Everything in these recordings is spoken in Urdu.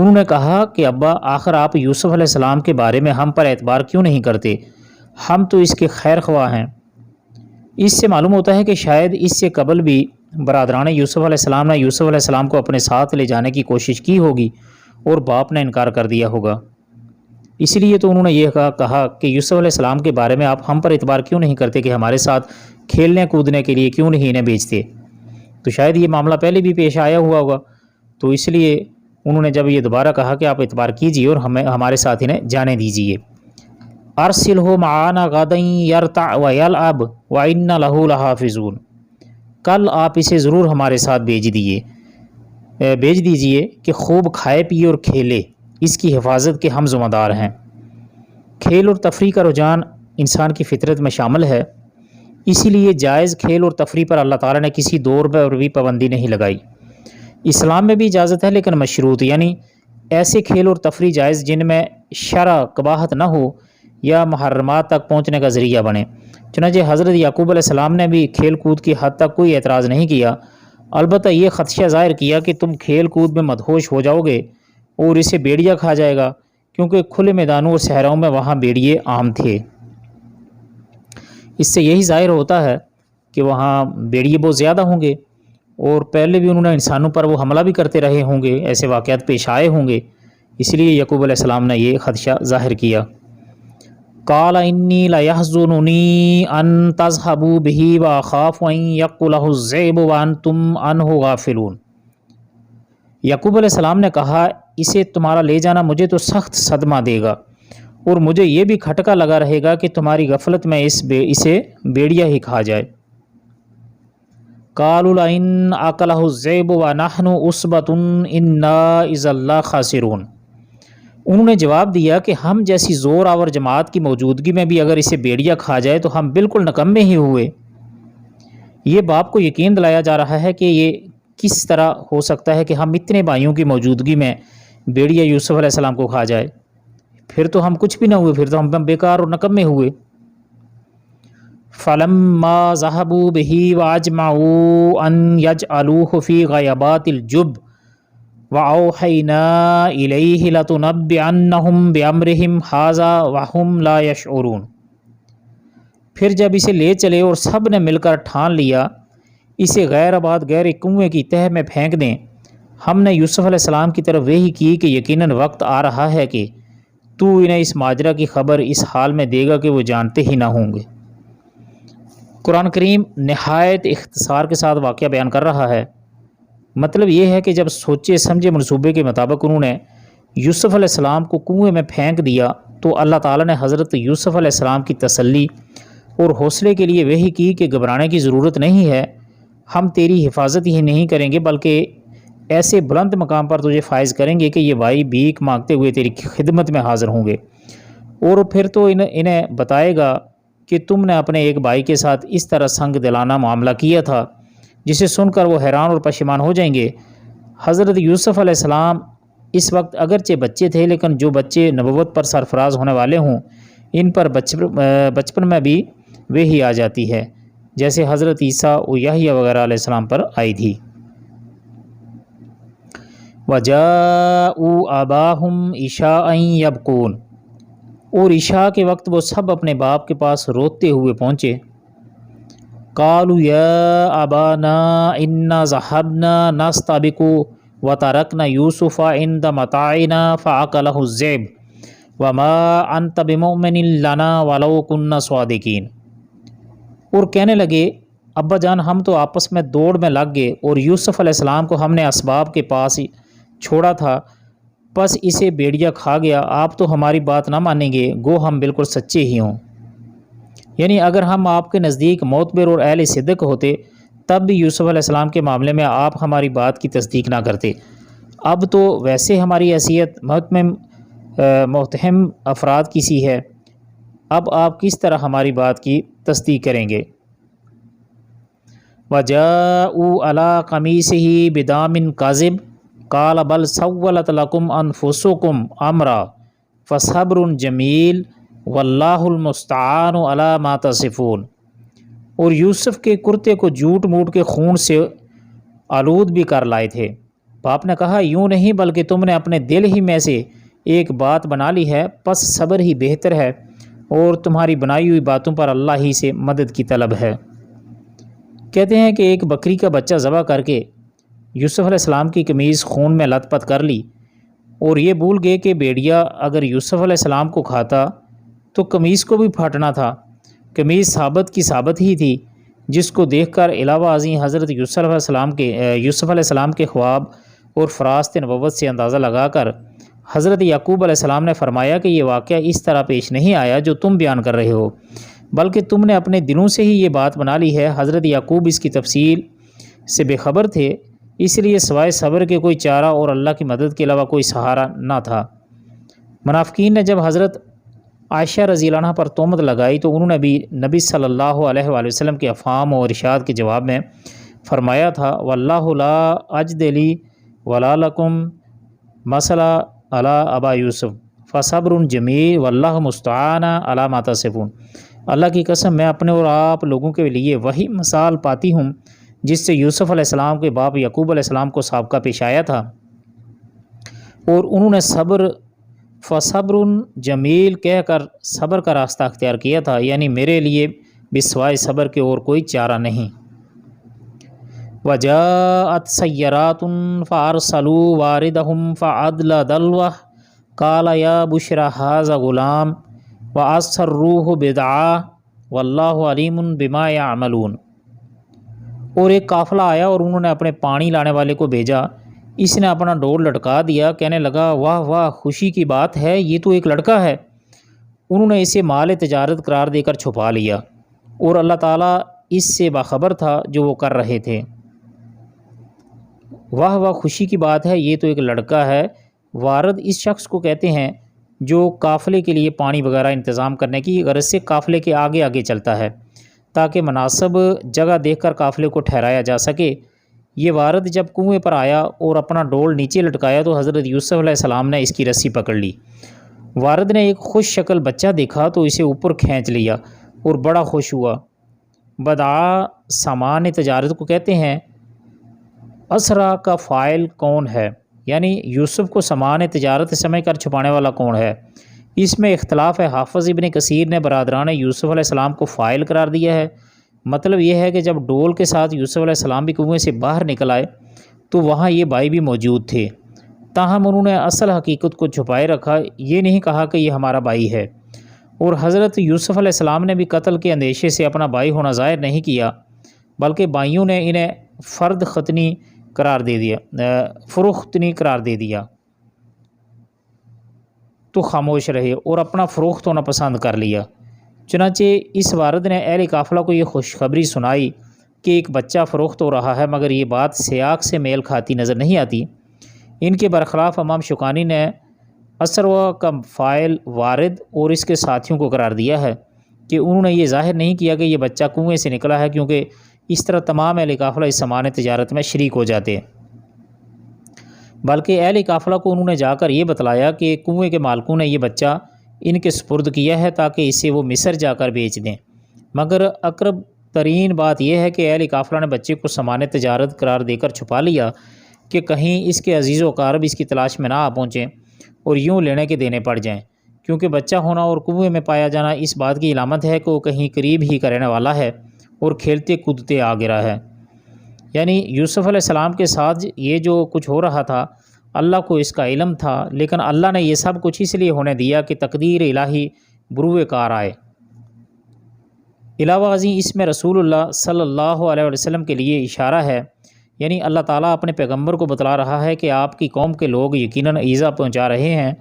انہوں نے کہا کہ ابا آخر آپ یوسف علیہ السلام کے بارے میں ہم پر اعتبار کیوں نہیں کرتے؟ ہم تو اس کے خیر خواہ ہیں۔ اس سے معلوم ہوتا ہے کہ شاید اس سے قبل بھی برادران یوسف علیہ السلام نے یوسف علیہ السلام کو اپنے ساتھ لے جانے کی کوشش کی ہوگی اور باپ نے انکار کر دیا ہوگا۔ اس لیے تو انہوں نے یہ کہا کہ یوسف علیہ السلام کے بارے میں آپ ہم پر اعتبار کیوں نہیں کرتے کہ ہمارے ساتھ کھیلنے کودنے کے لیے کیوں نہیں انہیں بھیجتے؟ تو شاید یہ معاملہ پہلے بھی پیش آیا ہوا ہوگا، تو اس لیے انہوں نے جب یہ دوبارہ کہا کہ آپ اعتبار کیجیے اور ہمارے ساتھ انہیں جانے دیجیے۔ ارسلہ معانا غدا یرتع ویلعب وإنا لہ لحافظون، کل آپ اسے ضرور ہمارے ساتھ بھیج دیجیے کہ خوب کھائے پیے اور کھیلے، اس کی حفاظت کے ہم ذمہ دار ہیں۔ کھیل اور تفریح کا رجحان انسان کی فطرت میں شامل ہے، اسی لیے جائز کھیل اور تفریح پر اللہ تعالیٰ نے کسی دور پر بھی پابندی نہیں لگائی۔ اسلام میں بھی اجازت ہے لیکن مشروط، یعنی ایسے کھیل اور تفریح جائز جن میں شرع قباحت نہ ہو یا محرمات تک پہنچنے کا ذریعہ بنے۔ چنانچہ حضرت یعقوب علیہ السلام نے بھی کھیل کود کی حد تک کوئی اعتراض نہیں کیا، البتہ یہ خدشہ ظاہر کیا کہ تم کھیل کود میں مدہوش ہو جاؤ گے اور اسے بیڑیا کھا جائے گا، کیونکہ کھلے میدانوں اور صحراؤں میں وہاں بیڑیے عام تھے۔ اس سے یہی ظاہر ہوتا ہے کہ وہاں بیڑیے بہت زیادہ ہوں گے، اور پہلے بھی انہوں نے انسانوں پر وہ حملہ بھی کرتے رہے ہوں گے، ایسے واقعات پیش آئے ہوں گے، اس لیے یعقوب علیہ السلام نے یہ خدشہ ظاہر کیا۔ قال انی لیحزننی ان تذهبوا به واخاف ان یاکلہ الذئب وانتم عنہ غافلون۔ یعقوب علیہ السلام نے کہا اسے تمہارا لے جانا مجھے تو سخت صدمہ دے گا، اور مجھے یہ بھی کھٹکا لگا رہے گا کہ تمہاری غفلت میں اسے بیڑیا ہی کھا جائے۔ قالوا لئن اکلہ الذئب ونحن عصبۃ انا اذا لخاسرون۔ انہوں نے جواب دیا کہ ہم جیسی زور آور جماعت کی موجودگی میں بھی اگر اسے بیڑیا کھا جائے تو ہم بالکل نکمے ہی ہوئے۔ یہ باپ کو یقین دلایا جا رہا ہے کہ یہ کس طرح ہو سکتا ہے کہ ہم اتنے بھائیوں کی موجودگی میں بیڑیا یوسف علیہ السلام کو کھا جائے، پھر تو ہم کچھ بھی نہ ہوئے، پھر تو ہم بیکار اور نکمے ہوئے۔ فَلَمَّا ذَهَبُوا بِهِ وَأَجْمَعُوا أَن يَجْعَلُوهُ فِي غَيَابَاتِ الْجُبِّ وَأَوْحَيْنَا إِلَيْهِ لَتُنَبِّئَنَّهُم بِأَمْرِهِمْ هَٰذَا وَهُمْ لَا يَشْعُرُونَ۔ پھر جب اسے لے چلے اور سب نے مل کر ٹھان لیا اسے غیر آباد گہرے کنویں کی تہہ میں پھینک دیں، ہم نے یوسف علیہ السلام کی طرف وحی کی کہ یقیناً وقت آ رہا ہے کہ تو انہیں اس ماجرا کی خبر اس حال میں دے گا کہ وہ جانتے ہی نہ ہوں گے۔ قرآن کریم نہایت اختصار کے ساتھ واقعہ بیان کر رہا ہے۔ مطلب یہ ہے کہ جب سوچے سمجھے منصوبے کے مطابق انہوں نے یوسف علیہ السلام کو کنویں میں پھینک دیا تو اللہ تعالیٰ نے حضرت یوسف علیہ السلام کی تسلی اور حوصلے کے لیے وحی کی کہ گھبرانے کی ضرورت نہیں ہے، ہم تیری حفاظت ہی نہیں کریں گے بلکہ ایسے بلند مقام پر تجھے فائز کریں گے کہ یہ بھائی بھیک مانگتے ہوئے تیری خدمت میں حاضر ہوں گے، اور پھر تو انہیں بتائے گا کہ تم نے اپنے ایک بھائی کے ساتھ اس طرح سنگ دلانہ معاملہ کیا تھا، جسے سن کر وہ حیران اور پشیمان ہو جائیں گے۔ حضرت یوسف علیہ السلام اس وقت اگرچہ بچے تھے، لیکن جو بچے نبوت پر سرفراز ہونے والے ہوں ان پر بچپن میں بھی وحی آ جاتی ہے، جیسے حضرت عیسیٰ و یحییٰ وغیرہ علیہ السلام پر آئی تھی۔ وَجَاءُوا أَبَاهُمْ عِشَاءً يَبْكُونَ، اور عشاء کے وقت وہ سب اپنے باپ کے پاس روتے ہوئے پہنچے۔ قالوا یا ابانا انا ذهبنا نستبق وترکنا یوسف عند متاعنا فاکلہ الذئب وما انت بمؤمن لنا ولو كنا صادقین۔ اور کہنے لگے ابا جان ہم تو آپس میں دوڑ میں لگ گئے اور یوسف علیہ السلام کو ہم نے اسباب کے پاس چھوڑا تھا، پس اسے بیڑیا کھا گیا، آپ تو ہماری بات نہ مانیں گے، گو ہم بالکل سچے ہی ہوں۔ یعنی اگر ہم آپ کے نزدیک معتبر اور اہل صدق ہوتے تب بھی یوسف علیہ السلام کے معاملے میں آپ ہماری بات کی تصدیق نہ کرتے، اب تو ویسے ہماری حیثیت محتہم افراد کی سی ہے، اب آپ کس طرح ہماری بات کی تصدیق کریں گے۔ وَجَاءُوا عَلَىٰ قَمِيصِهِ بِدَامٍ كَاذِبٍ قَالَ بَلْ سَوَّلَتْ لَكُمْ أَنفُسُكُمْ أَمْرًا فَصَبْرٌ جَمِيلٌ وَاللَّهُ الْمُسْتَعَانُ عَلَىٰ مَا تَصِفُونَ۔ اور یوسف کے کرتے کو جھوٹ موٹ کے خون سے آلود بھی کر لائے تھے، باپ نے کہا یوں نہیں بلکہ تم نے اپنے دل ہی میں سے ایک بات بنا لی ہے، پس صبر ہی بہتر ہے اور تمہاری بنائی ہوئی باتوں پر اللہ ہی سے مدد کی طلب ہے۔ کہتے ہیں کہ ایک بکری کا بچہ ذبح کر کے یوسف علیہ السلام کی قمیض خون میں لت پت کر لی اور یہ بھول گئے کہ بھیڑیا اگر یوسف علیہ السلام کو کھاتا تو قمیض کو بھی پھاٹنا تھا۔ قمیض ثابت کی ثابت ہی تھی، جس کو دیکھ کر علاوہ ازیں حضرت یوسف علیہ السلام کے خواب اور فراست نبوت سے اندازہ لگا کر حضرت یعقوب علیہ السلام نے فرمایا کہ یہ واقعہ اس طرح پیش نہیں آیا جو تم بیان کر رہے ہو، بلکہ تم نے اپنے دلوں سے ہی یہ بات بنا لی ہے۔ حضرت یعقوب اس کی تفصیل سے بے خبر تھے، اس لیے سوائے صبر کے کوئی چارہ اور اللہ کی مدد کے علاوہ کوئی سہارا نہ تھا۔ منافقین نے جب حضرت عائشہ رضی اللہ عنہ پر تہمت لگائی تو انہوں نے بھی نبی صلی اللہ علیہ وآلہ وسلم کے افہام اور ارشاد کے جواب میں فرمایا تھا واللہ لا اجد لی ولا لکم مسئلہ علی ابا یوسف فصبر جمیل واللہ مستعان علی ما تصفون۔ اللہ کی قسم میں اپنے اور آپ لوگوں کے لیے وہی مثال پاتی ہوں جس سے یوسف علیہ السلام کے باپ یعقوب علیہ السلام کو سابقہ پیش آیا تھا، اور انہوں نے فصبر جمیل کہہ کر صبر کا راستہ اختیار کیا تھا، یعنی میرے لیے بھی سوائے صبر کے اور کوئی چارہ نہیں۔ وجاءت سیارات فارسلوا واردہم فعدل دلوہ قال یا بشرى ھذا غلام واسروہ بدعا واللہ علیم بما یعملون۔ اور ایک قافلہ آیا اور انہوں نے اپنے پانی لانے والے کو بھیجا، اس نے اپنا ڈور لٹکا دیا، کہنے لگا واہ واہ خوشی کی بات ہے، یہ تو ایک لڑکا ہے۔ انہوں نے اسے مال تجارت قرار دے کر چھپا لیا، اور اللہ تعالیٰ اس سے باخبر تھا جو وہ کر رہے تھے۔ واہ واہ خوشی کی بات ہے، یہ تو ایک لڑکا ہے۔ وارد اس شخص کو کہتے ہیں جو قافلے کے لیے پانی وغیرہ انتظام کرنے کی غرض سے قافلے کے آگے آگے چلتا ہے تاکہ مناسب جگہ دیکھ کر قافلے کو ٹھہرایا جا سکے۔ یہ وارد جب کنویں پر آیا اور اپنا ڈول نیچے لٹکایا تو حضرت یوسف علیہ السلام نے اس کی رسی پکڑ لی۔ وارد نے ایک خوش شکل بچہ دیکھا تو اسے اوپر کھینچ لیا اور بڑا خوش ہوا۔ بدعا سامان تجارت کو کہتے ہیں۔ اسرا کا فاعل کون ہے، یعنی یوسف کو سامان تجارت سمجھ کر چھپانے والا کون ہے، اس میں اختلاف ہے۔ حافظ ابن کثیر نے برادران یوسف علیہ السلام کو فاعل قرار دیا ہے۔ مطلب یہ ہے کہ جب ڈول کے ساتھ یوسف علیہ السلام بھی کنویں سے باہر نکل آئے تو وہاں یہ بھائی بھی موجود تھے، تاہم انہوں نے اصل حقیقت کو چھپائے رکھا، یہ نہیں کہا کہ یہ ہمارا بھائی ہے، اور حضرت یوسف علیہ السلام نے بھی قتل کے اندیشے سے اپنا بھائی ہونا ظاہر نہیں کیا، بلکہ بھائیوں نے انہیں فروختنی قرار دے دیا تو خاموش رہے اور اپنا فروخت ہونا پسند کر لیا۔ چنانچہ اس وارد نے اہل قافلہ کو یہ خوشخبری سنائی کہ ایک بچہ فروخت ہو رہا ہے، مگر یہ بات سیاق سے میل کھاتی نظر نہیں آتی۔ ان کے برخلاف امام شوکانی نے اسروا کا فاعل وارد اور اس کے ساتھیوں کو قرار دیا ہے کہ انہوں نے یہ ظاہر نہیں کیا کہ یہ بچہ کنویں سے نکلا ہے، کیونکہ اس طرح تمام اہل قافلہ اس سامان تجارت میں شریک ہو جاتے ہیں، بلکہ اہل قافلہ کو انہوں نے جا کر یہ بتلایا کہ کنویں کے مالکوں نے یہ بچہ ان کے سپرد کیا ہے تاکہ اسے وہ مصر جا کر بیچ دیں۔ مگر اقرب ترین بات یہ ہے کہ اہل قافلہ نے بچے کو سامان تجارت قرار دے کر چھپا لیا کہ کہیں اس کے عزیز و اقارب اس کی تلاش میں نہ آ پہنچیں اور یوں لینے کے دینے پڑ جائیں، کیونکہ بچہ ہونا اور کنویں میں پایا جانا اس بات کی علامت ہے کہ وہ کہیں قریب ہی کا رہنے والا ہے اور کھیلتے کودتے آ گرا ہے۔ یعنی یوسف علیہ السلام کے ساتھ یہ جو کچھ ہو رہا تھا اللہ کو اس کا علم تھا، لیکن اللہ نے یہ سب کچھ اس لیے ہونے دیا کہ تقدیر الہی بروئے کار آئے۔ علاوہ ازیں اس میں رسول اللہ صلی اللہ علیہ وسلم کے لیے اشارہ ہے، یعنی اللہ تعالیٰ اپنے پیغمبر کو بتلا رہا ہے کہ آپ کی قوم کے لوگ یقیناً ایذا پہنچا رہے ہیں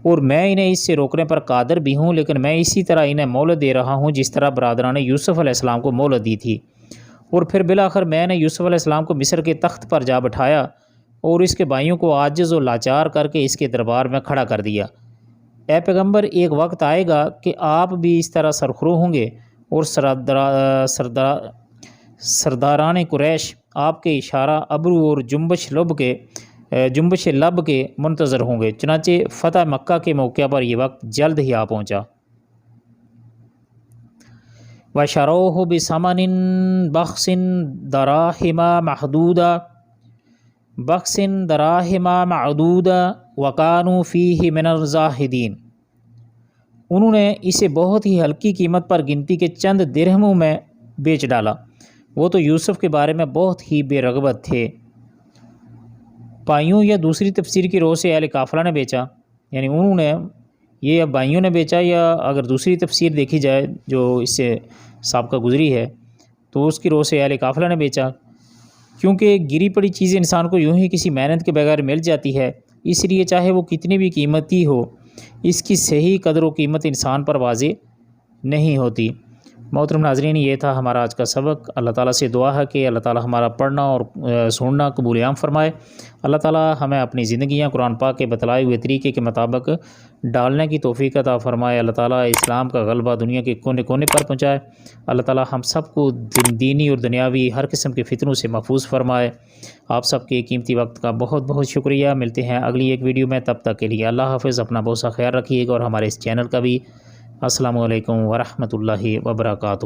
اور میں انہیں اس سے روکنے پر قادر بھی ہوں، لیکن میں اسی طرح انہیں مہلت دے رہا ہوں جس طرح برادران یوسف علیہ السلام کو مہلت دی تھی، اور پھر بالآخر میں نے یوسف علیہ السلام کو مصر کے تخت پر جا بٹھایا اور اس کے بھائیوں کو عاجز و لاچار کر کے اس کے دربار میں کھڑا کر دیا۔ اے پیغمبر، ایک وقت آئے گا کہ آپ بھی اس طرح سرخرو ہوں گے اور سرداران قریش آپ کے اشارہ ابرو اور جنبش لب کے منتظر ہوں گے۔ چنانچہ فتح مکہ کے موقع پر یہ وقت جلد ہی آ پہنچا۔ وَشَرَوْهُ بِثَمَنٍ بَخْسٍ دَرَاهِمَ مَحْدُودَةٍ بخسن دراہما معدودہ وکانو فیہ من الزاہدین، انہوں نے اسے بہت ہی ہلکی قیمت پر گنتی کے چند درہموں میں بیچ ڈالا، وہ تو یوسف کے بارے میں بہت ہی بے رغبت تھے۔ بھائیوں، یا دوسری تفسیر کی روح سے اہل قافلہ نے بیچا، یعنی انہوں نے یہ بھائیوں نے بیچا، یا اگر دوسری تفسیر دیکھی جائے جو اس سے سابقہ گزری ہے تو اس کی روح سے اہل قافلہ نے بیچا، کیونکہ گری پڑی چیزیں انسان کو یوں ہی کسی محنت کے بغیر مل جاتی ہے، اس لیے چاہے وہ کتنی بھی قیمتی ہو اس کی صحیح قدر و قیمت انسان پر واضح نہیں ہوتی۔ محترم ناظرین، یہ تھا ہمارا آج کا سبق۔ اللہ تعالیٰ سے دعا ہے کہ اللہ تعالیٰ ہمارا پڑھنا اور سننا قبول عام فرمائے۔ اللہ تعالیٰ ہمیں اپنی زندگیاں قرآن پاک کے بتلائے ہوئے طریقے کے مطابق ڈالنے کی توفیق عطا فرمائے۔ اللہ تعالیٰ اسلام کا غلبہ دنیا کے کونے کونے پر پہنچائے۔ اللہ تعالیٰ ہم سب کو دینی اور دنیاوی ہر قسم کے فتنوں سے محفوظ فرمائے۔ آپ سب کے قیمتی وقت کا بہت بہت شکریہ۔ ملتے ہیں اگلی ایک ویڈیو میں، تب تک کے لیے اللہ حافظ، اپنا بہت سا خیال رکھیے گا، اور ہمارے اس چینل کا بھی۔ السلام علیکم ورحمۃ اللہ وبرکاتہ۔